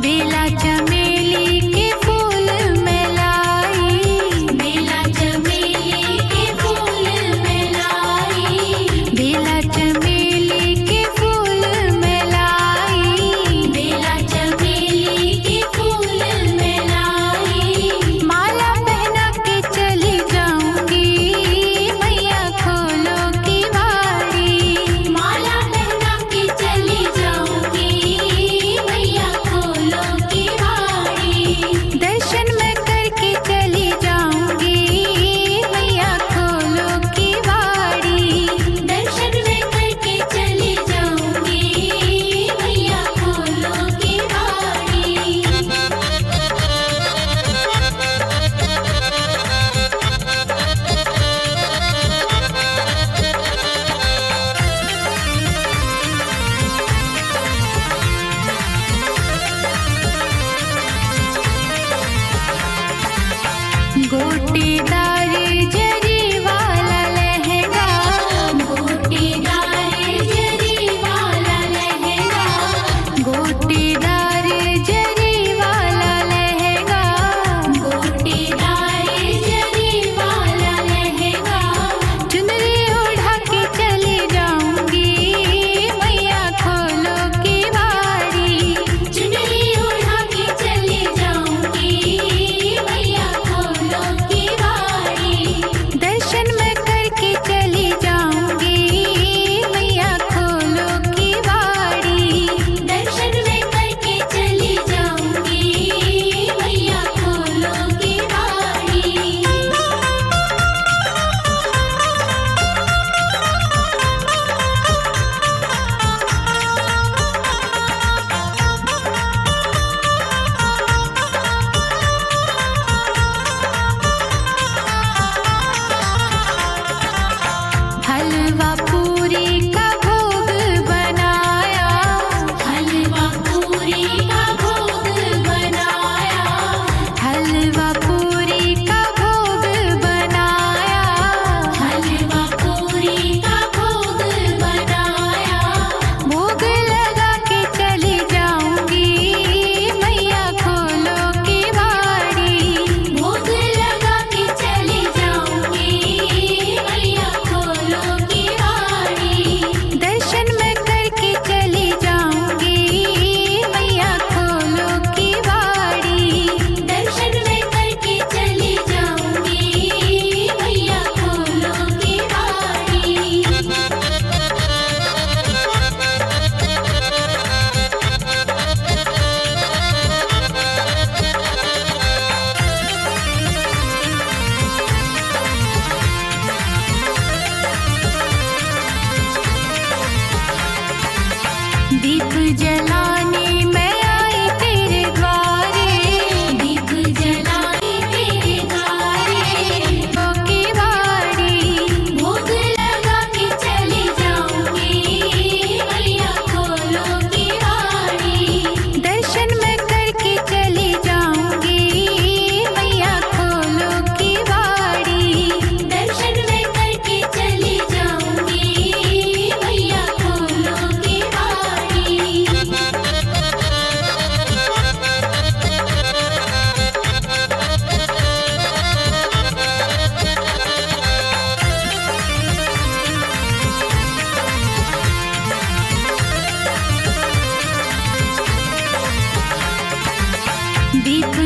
बेला चमेली के फूल में लाई, बेला चमेली के फूल में लाई, बेला चमेली के फूल में लाई, बेला चमेली के फूल में लाई। माला पहना के चली जाऊंगी, मैया खोलो की वाड़ी, माला पहना के चली जाऊंगी, मैया खोलो की वाड़ी। दर्शन मैं करके चली जाऊंगी, मैया खोलो की वाड़ी, दर्शन मैं करके चली जाऊंगी, मैया खोलो की वाड़ी। गोटेदार जरी वाला लहंगा, गोटेदार जरी वाला लहंगा, गोटेदार जरी वाला लहंगा, गोटेदार जरी वाला लहंगा। चुनरी उड़ा के चली जाऊंगी, मैया खोलो की वाड़ी, चुनरी उड़ा के चली जाऊंगी, मैया खोलो की वाड़ी। दर्शन मैं करके चली जाऊंगी, मैया खोलो की वाड़ी, दर्शन मैं करके चली जाऊंगी, मैया खोलो की वाड़ी। हलवा पूरी का भोग बनाया, हलवा पूरी का भोग बनाया, हलवा पूरी का भोग बनाया, हलवा पूरी का भोग बनाया। भोग लगा के चली जाऊंगी, मैया खोलो की वाड़ी, भोग लगा के चली जाऊंगी, मैया खोलो की वाड़ी। दर्शन मैं करके चली जाऊंगी, मैया खोलो की वाड़ी, दर्शन मैं करके चली जाऊंगी, मैया खोलो की वाड़ी। दीप जलाने मैं आई तेरे द्वारे, दीप जलाने तेरे द्वारे, की वाड़ी। भोग लगा के चली जाऊंगी, मैया खोलो की वाड़ी, दर्शन मैं करके चली जाऊंगी, मैया खोलो की वाड़ी, दर्शन मैं करके चली जाऊंगी, मैया खोलो की वाड़ी। दीप